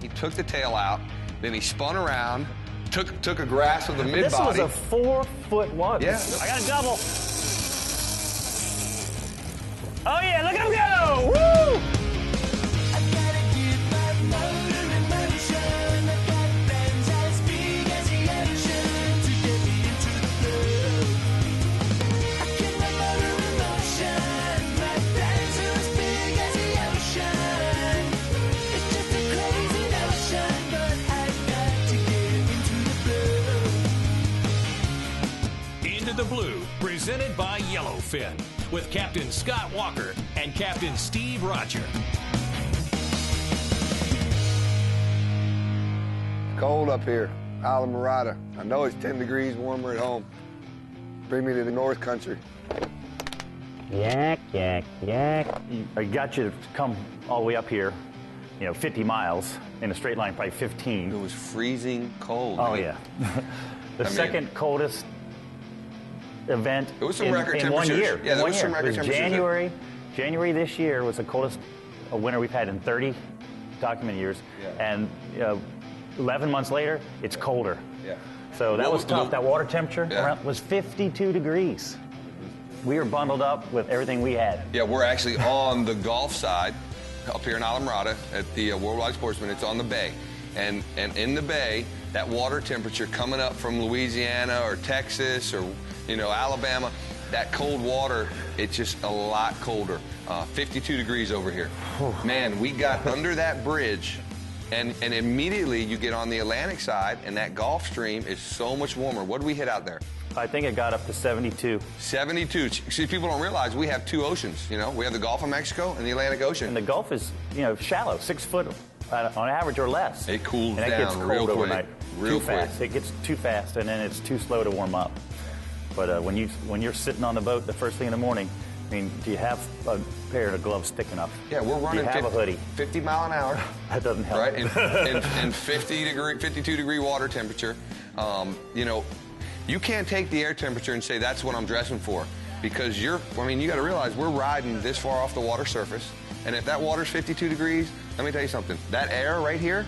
He took the tail out, then he spun around, took a grasp of the mid-body. This was a 4-foot one. Yeah. I got a double. Oh yeah, look at him go! Woo! The Blue, presented by Yellowfin, with Captain Scott Walker and Captain Steve Rodger. Cold up here, Islamorada. I know it's 10 degrees warmer at home. Bring me to the North Country. Yak, yak, yak. I got you to come all the way up here, 50 miles in a straight line, probably 15. It was freezing cold. Oh, yeah. The second coldest event it was some in, record in 1 year. Yeah, there was some record temperatures. January this year was the coldest winter we've had in 30 documented years. Yeah. And 11 months later, it's colder. Yeah. So that was tough. That water temperature was 52 degrees. We were bundled up with everything we had. Yeah, we're actually on the Gulf side, up here in Islamorada at the Worldwide Sportsman. It's on the bay. And in the bay, that water temperature coming up from Louisiana or Texas or Alabama, that cold water, it's just a lot colder. 52 degrees over here. Man, we got under that bridge, and immediately you get on the Atlantic side, and that Gulf Stream is so much warmer. What did we hit out there? I think it got up to 72. 72. See, people don't realize we have two oceans. We have the Gulf of Mexico and the Atlantic Ocean. And the Gulf is, shallow, 6 foot on average or less. It cools and down gets cold real quick. Overnight. Real too quick. Fast. It gets too fast, and then it's too slow to warm up. But when you're sitting on the boat the first thing in the morning, do you have a pair of gloves thick enough? Yeah, we're running do you have a hoodie? 50 mile an hour. That doesn't help. Right, in 52 degree water temperature. You can't take the air temperature and say that's what I'm dressing for, because you got to realize we're riding this far off the water surface, and if that water's 52 degrees, let me tell you something. That air right here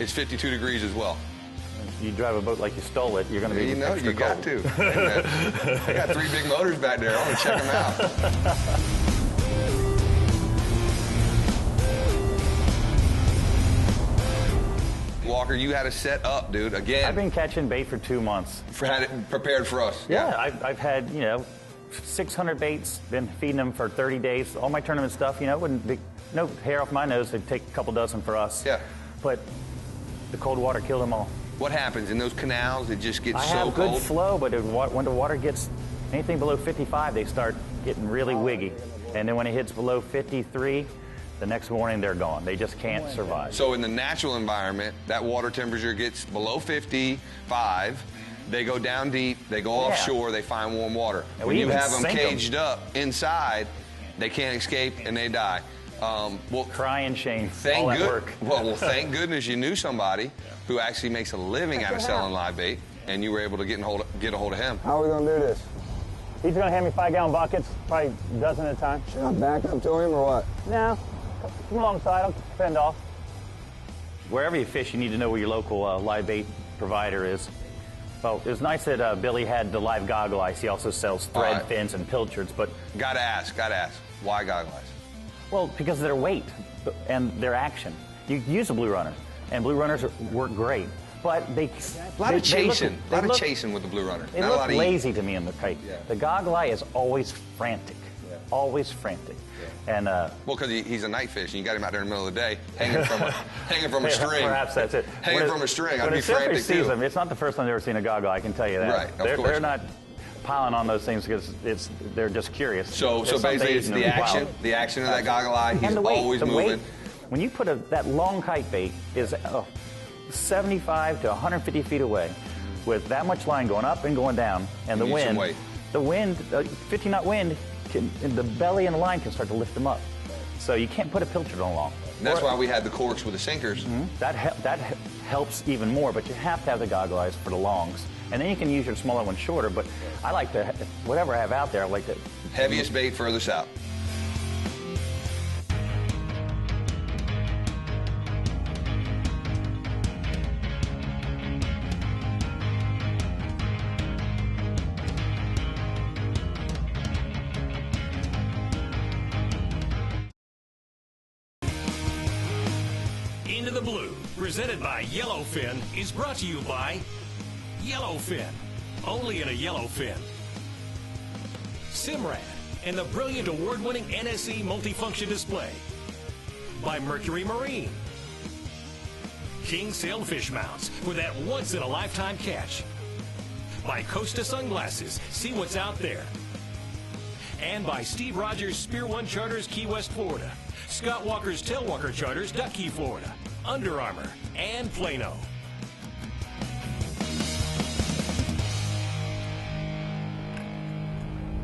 is 52 degrees as well. You drive a boat like you stole it, you're going to be extra you got cold. to. I got 3 big motors back there. I want to check them out. Walker, you had to set up, dude, again. I've been catching bait for 2 months. Had it prepared for us. Yeah, I've had, 600 baits, been feeding them for 30 days. All my tournament stuff, wouldn't be, no hair off my nose. It'd take a couple dozen for us. Yeah. But the cold water killed them all. What happens in those canals? It just gets so cold. I have good flow, but when the water gets anything below 55, they start getting really wiggy. And then when it hits below 53, the next morning they're gone. They just can't survive. So in the natural environment, that water temperature gets below 55. They go down deep, they go offshore, they find warm water. And when you have them caged up inside, they can't escape and they die. Cry and shame. Well, thank goodness you knew somebody who actually makes a living out of selling live bait, and you were able to get a hold of him. How are we going to do this? He's going to hand me 5-gallon buckets, probably a dozen at a time. Should I back up to him or what? No, come alongside, I'll fend off. Wherever you fish, you need to know where your local live bait provider is. Well, it was nice that Billy had the live goggle eyes. He also sells thread fins and pilchards, but... Gotta ask, why goggle eyes? Well, because of their weight and their action. You use a blue runner, and blue runners work great, but a lot of chasing with the blue runner. They look lazy to me in the kite. Yeah. The goggle eye is always frantic, always frantic. Yeah. And well, because he's a night fish, and you got him out there in the middle of the day, hanging from a string. Perhaps that's it. Hanging from a string, I'd be frantic too. Sees them, it's not the first time they've ever seen a goggle eye, I can tell you that. Right, of course. They're not piling on those things because they're just curious. So basically, it's the action of that goggle eye. He's always moving. Weight, when you put that long kite bait is 75 to 150 feet away, with that much line going up and going down, and the wind, 50-knot wind, the belly and the line can start to lift them up. So you can't put a pilchard on along. And that's why we had the corks with the sinkers. Mm-hmm. That helps even more, but you have to have the goggle eyes for the longs. And then you can use your smaller one shorter, but I like to, whatever I have out there, I like to... Heaviest bait further south. the Blue, presented by Yellowfin, is brought to you by Yellowfin, only in a Yellowfin. Simrad and the brilliant award-winning NSE multifunction display. By Mercury Marine. King Sailfish mounts for that once-in-a-lifetime catch. By Costa Sunglasses, see what's out there. And by Steve Rodger's Spear One Charters, Key West, Florida. Scott Walker's Tailwalker Charters, Duck Key, Florida. Under Armour, and Plano.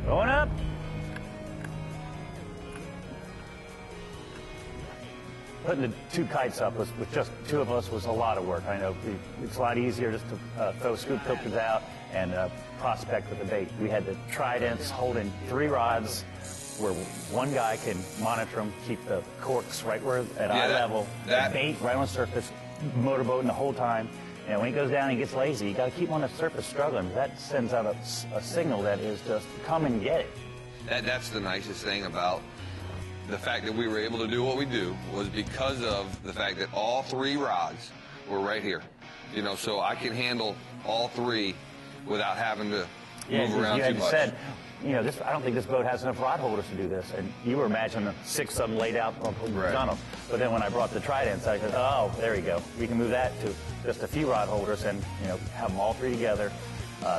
Going up. Putting the two kites up with just two of us was a lot of work. I know it's a lot easier just to throw scoop filters out and prospect with the bait. We had the tridents holding 3 rods where one guy can monitor them, keep the corks right where at eye level, the bait right on the surface, motorboating the whole time. And when he goes down and gets lazy, you got to keep him on the surface struggling. That sends out a signal that is just come and get it. That's the nicest thing about the fact that we were able to do what we do was because of the fact that all 3 rods were right here. You know, so I can handle all 3 without having to move around too much. Said, you know, I don't think this boat has enough rod holders to do this. And you were imagining 6 of them laid out on them. But then when I brought the tridents, I said, oh, there you go. We can move that to just a few rod holders and, you know, have them all 3 together.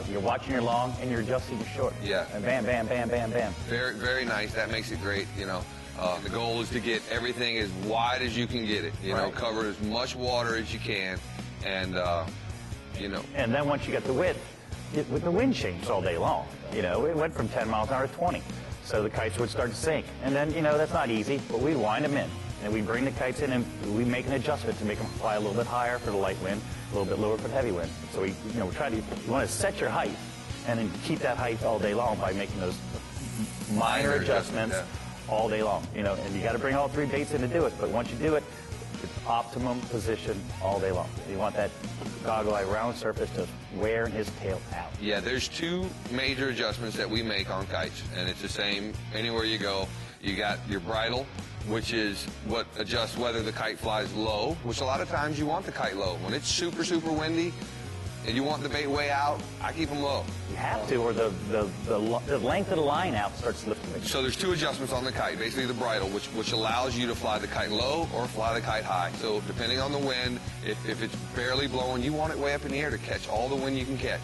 You're watching your long and you're adjusting your short. Yeah. And bam, bam, bam, bam, bam. Very, very nice. That makes it great, you know. The goal is to get everything as wide as you can get it, you know, cover as much water as you can, and, you know. And then once you get the width, with the wind changed all day long, you know, it went from 10 miles an hour to 20. So the kites would start to sink. And then, you know, that's not easy, but we wind them in. And we bring the kites in and we make an adjustment to make them fly a little bit higher for the light wind, a little bit lower for the heavy wind. So we, you know, we try to, you want to set your height and then keep that height all day long by making those minor adjustments. All day long, you know, and you got to bring all 3 baits in to do it. But once you do it, it's optimum position all day long. You want that goggle eye round surface to wear his tail out. Yeah, there's 2 major adjustments that we make on kites, and it's the same anywhere you go. You got your bridle, which is what adjusts whether the kite flies low, which a lot of times you want the kite low. When it's super, super windy and you want the bait way out, I keep them low. You have to, or the length of the line out starts lifting. So there's 2 adjustments on the kite. Basically the bridle, which allows you to fly the kite low or fly the kite high. So depending on the wind, if it's barely blowing, you want it way up in the air to catch all the wind you can catch.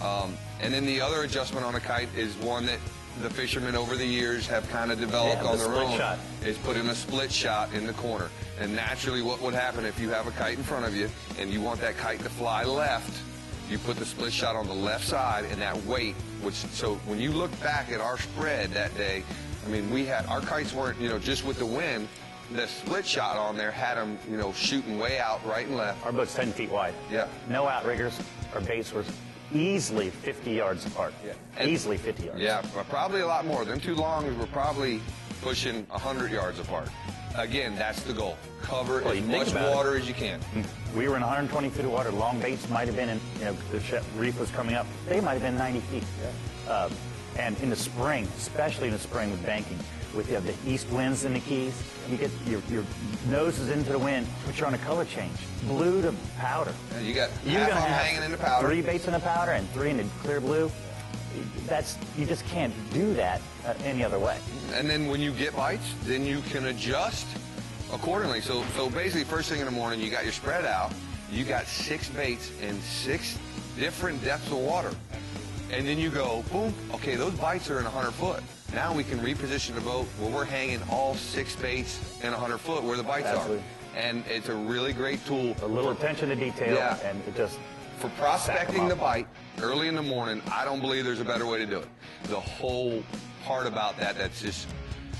And then the other adjustment on a kite is one that the fishermen over the years have kind of developed on their own. Shot. Is put in a split shot in the corner. And naturally what would happen if you have a kite in front of you and you want that kite to fly left, you put the split shot on the left side, and that weight, so when you look back at our spread that day, I mean, our kites weren't, you know, just with the wind, the split shot on there had them, you know, shooting way out right and left. Our boat's 10 feet wide. Yeah. No outriggers. Our baits were easily 50 yards apart. Yeah. Easily 50 yards. Yeah, probably a lot more. Them 2 longs were probably pushing 100 yards apart. Again, that's the goal. Cover as much water as you can. We were in 120 feet of water. Long baits might have been in, you know, the reef was coming up. They might have been 90 feet. Yeah. And in the spring, especially in the spring with banking, with the east winds in the Keys, you get your nose is into the wind, but you're on a color change. Blue to powder. And you got half of them hanging in the powder. 3 baits in the powder and 3 in the clear blue. You just can't do that any other way. And then when you get bites, then you can adjust accordingly. So basically, first thing in the morning, you got your spread out. You got 6 baits in 6 different depths of water. And then you go, boom, okay, those bites are in 100 foot. Now we can reposition the boat where we're hanging all 6 baits in 100 foot where the bites are. And it's a really great tool. A little attention to detail, and it just... For prospecting the bite early in the morning, I don't believe there's a better way to do it. The whole part about that's just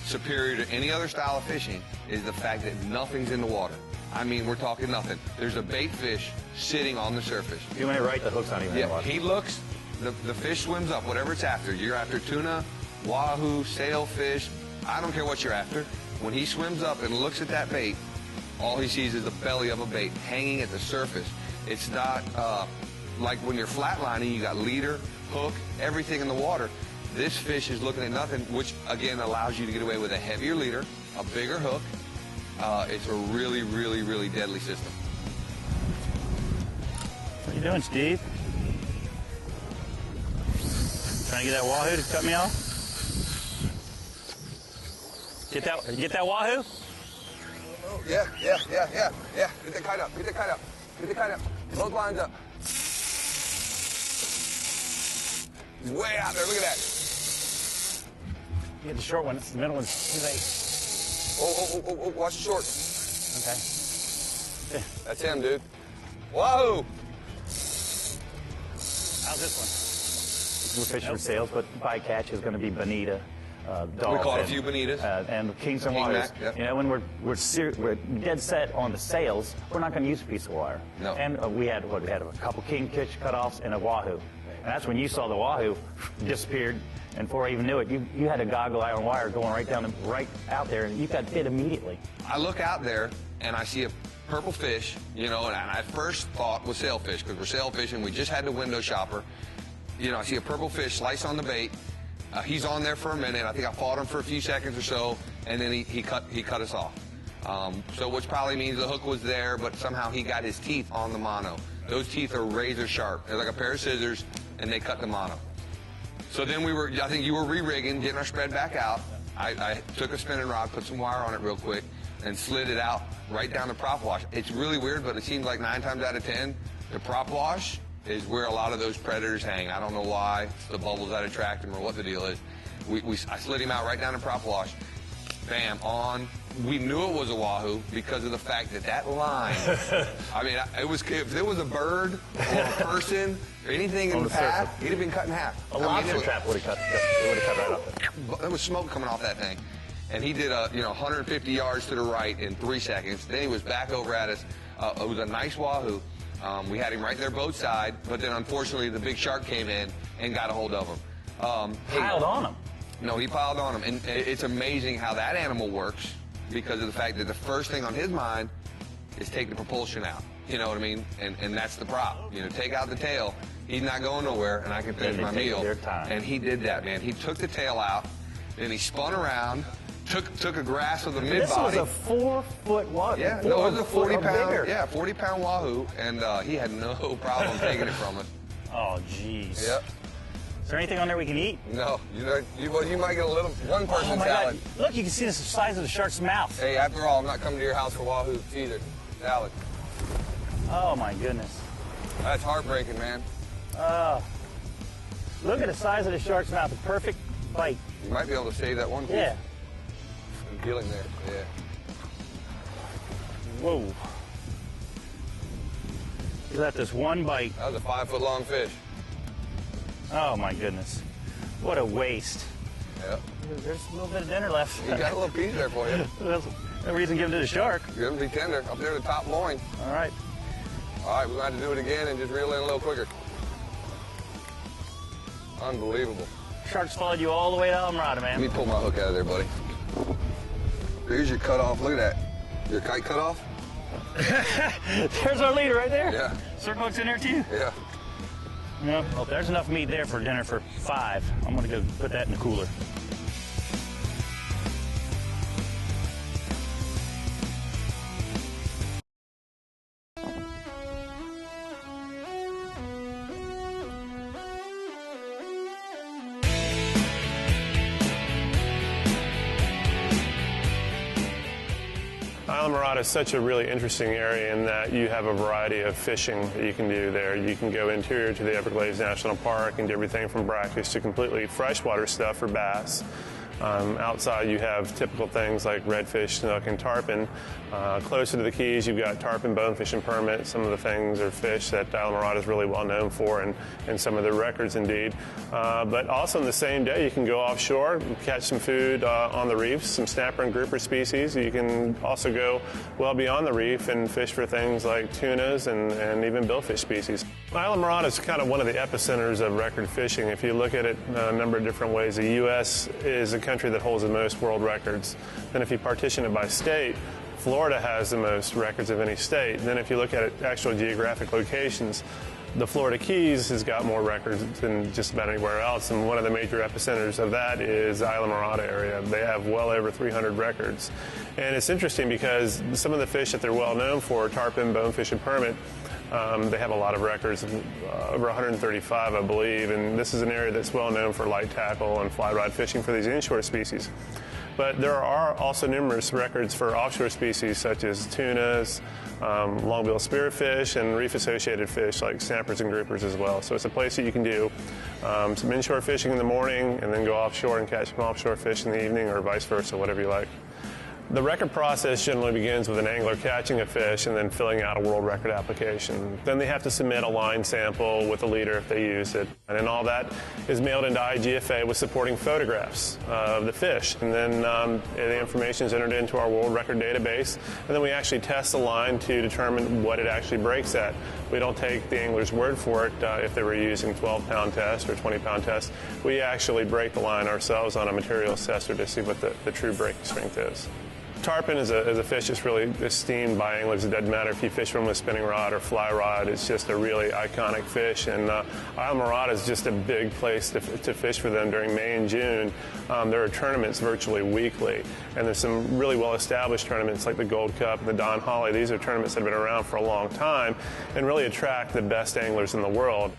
superior to any other style of fishing is the fact that nothing's in the water. I mean, we're talking nothing. There's a bait fish sitting on the surface. Doing it right, the hook's not even in the water. He looks, the fish swims up, whatever it's after. You're after tuna, wahoo, sailfish, I don't care what you're after. When he swims up and looks at that bait, all he sees is the belly of a bait hanging at the surface. It's not like when you're flatlining, you got leader, hook, everything in the water. This fish is looking at nothing, which again allows you to get away with a heavier leader, a bigger hook, It's a really, really, really deadly system. What are you doing, Steve? Trying to get that Wahoo to cut me off? Get that Wahoo? Yeah. Get the kite up. Get the kite up. Both lines up. He's way out there. Look at that. Get the short one. The middle one's too late. Oh, watch the short. Okay. That's him, dude. Wahoo! How's this one? We're fishing for sales, but bycatch is going to be bonita, dolphin. We caught a few bonitas. And kings and wahoos. Yep. You know, when we're dead set on the sales, we're not going to use a piece of wire. No. And we had a couple kingfish cutoffs and a wahoo. And that's when you saw the wahoo disappeared. And before I even knew it, you had a goggle eye on wire going right out there, and you got hit immediately. I look out there and I see a purple fish, you know, and I first thought was sailfish because we're sailfishing. We just had the window shopper. You know, I see a purple fish slice on the bait. He's on there for a minute. I think I fought him for a few seconds or so, and then he cut us off. So which probably means the hook was there, but somehow he got his teeth on the mono. Those teeth are razor sharp. They're like a pair of scissors, and they cut the mono. So then I think you were re-rigging, getting our spread back out. I took a spinning rod, put some wire on it real quick, and slid it out right down the prop wash. It's really weird, but it seems like 9 times out of 10, the prop wash is where a lot of those predators hang. I don't know why. It's the bubbles that attract them or what the deal is. I slid him out right down the prop wash. Bam, on. We knew it was a wahoo because of the fact that line, I mean, if there was a bird or a person or anything in the path, he'd have been cut in half. A lobster trap would have cut right off there. There was smoke coming off that thing. And he did 150 yards to the right in 3 seconds. Then he was back over at us. It was a nice wahoo. We had him right there both side, but then unfortunately the big shark came in and got a hold of him. Piled on him. No, he piled on him. And it's amazing how that animal works because of the fact that the first thing on his mind is take the propulsion out. You know what I mean? And that's the prop. You know, take out the tail. He's not going nowhere, and I can finish my meal. And he did that, man. He took the tail out, then he spun around, took a grasp of the mid-body. This was a 4-foot wahoo. Yeah, no, it was a 40-pound wahoo, and he had no problem taking it from us. Oh, jeez. Yep. Is there anything on there we can eat? No, you might get a little one-person salad. God. Look, you can see the size of the shark's mouth. Hey, after all, I'm not coming to your house for wahoo either. Salad. Oh my goodness. That's heartbreaking, man. Look at the size of the shark's mouth. A perfect bite. You might be able to save that one piece. Yeah. I'm feeling there. Yeah. Whoa. You left us one bite. That was a 5-foot-long fish. Oh my goodness. What a waste. Yep. There's a little bit of dinner left. You got a little piece there for you. There's no reason to give it to the shark. You're going to be tender up there at the top loin. All right. All right, we're going to have to do it again and just reel in a little quicker. Unbelievable. Sharks followed you all the way to Islamorada, man. Let me pull my hook out of there, buddy. Here's your cutoff. Look at that. Your kite cutoff. There's our leader right there. Yeah. Circle hook's in there too. Yeah. Yeah. Well, there's enough meat there for dinner for 5. I'm going to go put that in the cooler. Islamorada is such a really interesting area in that you have a variety of fishing that you can do there. You can go interior to the Everglades National Park and do everything from brackish to completely freshwater stuff for bass. Outside you have typical things like redfish, snook, and tarpon. Closer to the Keys you've got tarpon bonefish and permit. Some of the things are fish that Islamorada is really well known for and some of the records indeed. But also on the same day you can go offshore, catch some food on the reefs, some snapper and grouper species. You can also go well beyond the reef and fish for things like tunas and even billfish species. Islamorada is kind of one of the epicenters of record fishing. If you look at it a number of different ways, the U.S. is a country that holds the most world records. Then if you partition it by state, Florida has the most records of any state. Then if you look at it, actual geographic locations, The Florida Keys has got more records than just about anywhere else, and one of the major epicenters of that is the Islamorada area. They have well over 300 records. And it's interesting because some of the fish that they're well known for, tarpon, bonefish, and permit, they have a lot of records, over 135, I believe, and this is an area that's well known for light tackle and fly rod fishing for these inshore species. But there are also numerous records for offshore species such as tunas, longbill spearfish, and reef-associated fish like snappers and groupers as well. So it's a place that you can do some inshore fishing in the morning and then go offshore and catch some offshore fish in the evening, or vice versa, whatever you like. The record process generally begins with an angler catching a fish and then filling out a world record application. Then they have to submit a line sample with a leader if they use it. And then all that is mailed into IGFA with supporting photographs of the fish. And then the information is entered into our world record database. And then we actually test the line to determine what it actually breaks at. We don't take the angler's word for it if they were using 12-pound test or 20-pound test. We actually break the line ourselves on a material assessor to see what the true breaking strength is. Tarpon is a fish that's really esteemed by anglers. It doesn't matter if you fish from with spinning rod or fly rod. It's just a really iconic fish. And Islamorada is just a big place to fish for them during May and June. There are tournaments virtually weekly. And there's some really well-established tournaments like the Gold Cup and the Don Holly. These are tournaments that have been around for a long time and really attract the best anglers in the world.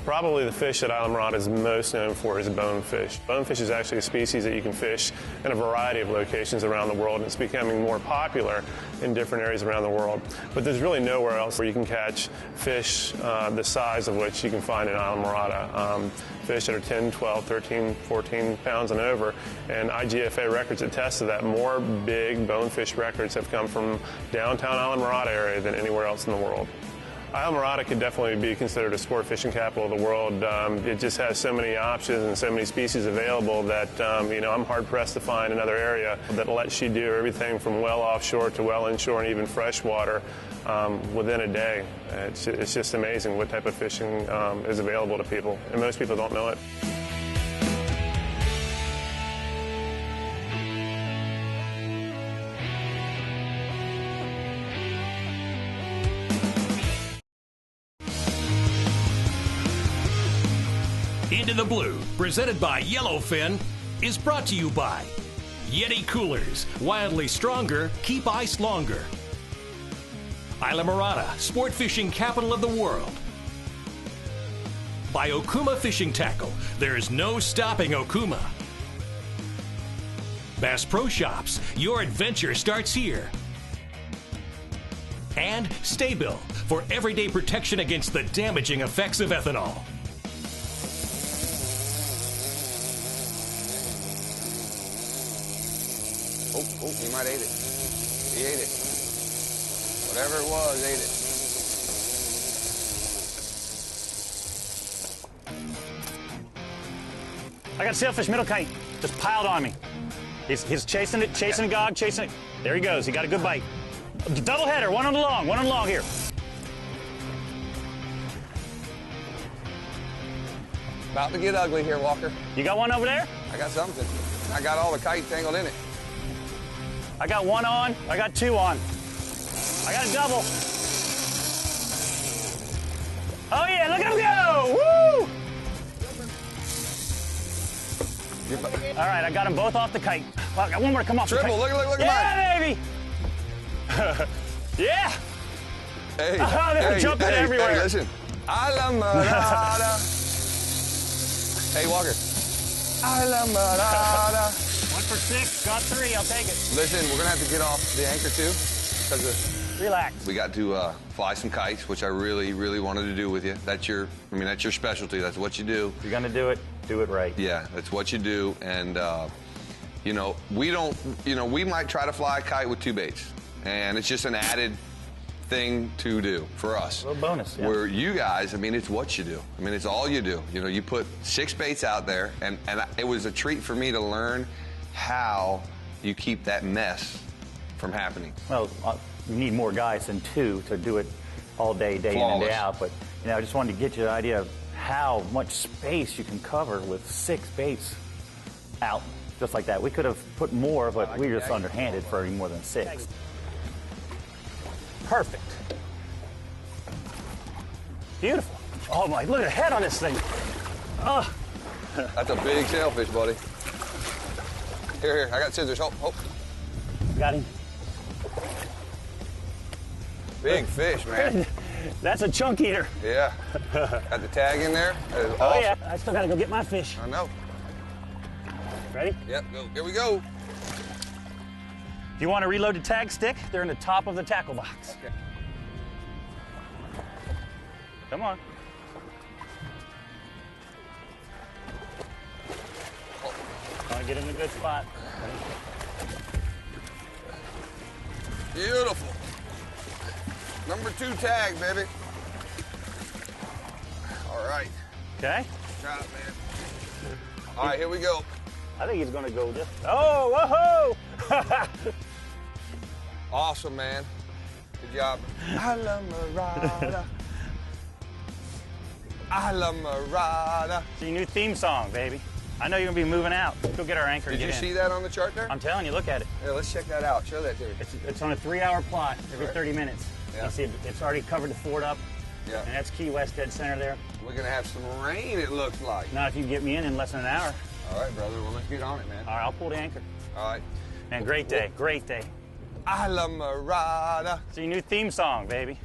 Probably the fish that Islamorada is most known for is bonefish. Bonefish is actually a species that you can fish in a variety of locations around the world, and it's becoming more popular in different areas around the world. But there's really nowhere else where you can catch fish the size of which you can find in Islamorada. Fish that are 10, 12, 13, 14 pounds and over, and IGFA records attest to that. More big bonefish records have come from downtown Islamorada area than anywhere else in the world. Islamorada could definitely be considered a sport fishing capital of the world. It just has so many options and so many species available that I'm hard-pressed to find another area that lets you do everything from well offshore to well inshore and even freshwater within a day. It's just amazing what type of fishing is available to people, and most people don't know it. Into the Blue, presented by Yellowfin, is brought to you by Yeti Coolers, wildly stronger, keep ice longer. Islamorada, sport fishing capital of the world. By Okuma Fishing Tackle, there's no stopping Okuma. Bass Pro Shops, your adventure starts here. And Staybill, for everyday protection against the damaging effects of ethanol. Oh, he might ate it. He ate it. Whatever it was, ate I got sailfish middle kite, just piled on me. He's chasing it, chasing a gog, chasing it. There he goes, he got a good bite. Double header, one on the long here. About to get ugly here, Walker. You got one over there? I got something. I got all the kite tangled in it. I got one on, I got two on. I got a double. Oh yeah, look at him go! Woo! All right, I got them both off the kite. Well, I got one more to come off the kite. Triple, look at yeah, baby! Yeah! Hey, oh, they're jumping everywhere. Hey, listen. Islamorada. Hey, Walker. Islamorada. 1 for 6, got 3, I'll take it. Listen, we're gonna have to get off the anchor too, because relax. We got to fly some kites, which I really, really wanted to do with you. That's your specialty. That's what you do. If you're gonna do it right. Yeah, that's what you do. And we might try to fly a kite with 2 baits, and it's just an added thing to do for us. A little bonus. Yeah. Where you guys, it's what you do. It's all you do. You put 6 baits out there, and it was a treat for me to learn how you keep that mess from happening. Well, you need more guys than 2 to do it all day, day in and day out. But I just wanted to get you an idea of how much space you can cover with 6 baits out, just like that. We could have put more, but we were just underhanded for any more than 6. Perfect. Beautiful. Oh my, look at the head on this thing. Oh. That's a big sailfish, buddy. Here, I got scissors. Oh. Got him. Big fish, man. That's a chunk eater. Yeah. Got the tag in there. That is awesome. Oh yeah, I still gotta go get my fish. I know. Ready? Yep, go. Here we go. If you want to reload the tag stick, they're in the top of the tackle box. Okay. Come on. Want to get in a good spot. Beautiful. Number 2 tag, baby. All right. Okay. Got it, man. All right, here we go. I think he's going to go just. Oh, whoa! Awesome, man. Good job. Islamorada. Islamorada. It's your new theme song, baby. I know you're going to be moving out. Go get our anchor. Did you see that on the chart there? I'm telling you, look at it. Yeah, let's check that out. Show that to me. It's on a 3-hour plot every Right. 30 minutes. Yeah. You see, it's already covered the fort up. Yeah. And that's Key West dead center there. We're going to have some rain, it looks like. Now, if you can get me in less than an hour. All right, brother. Well, let's get on it, man. All right, I'll pull the anchor. All right. Man, great day, great day. Islamorada. It's your new theme song, baby.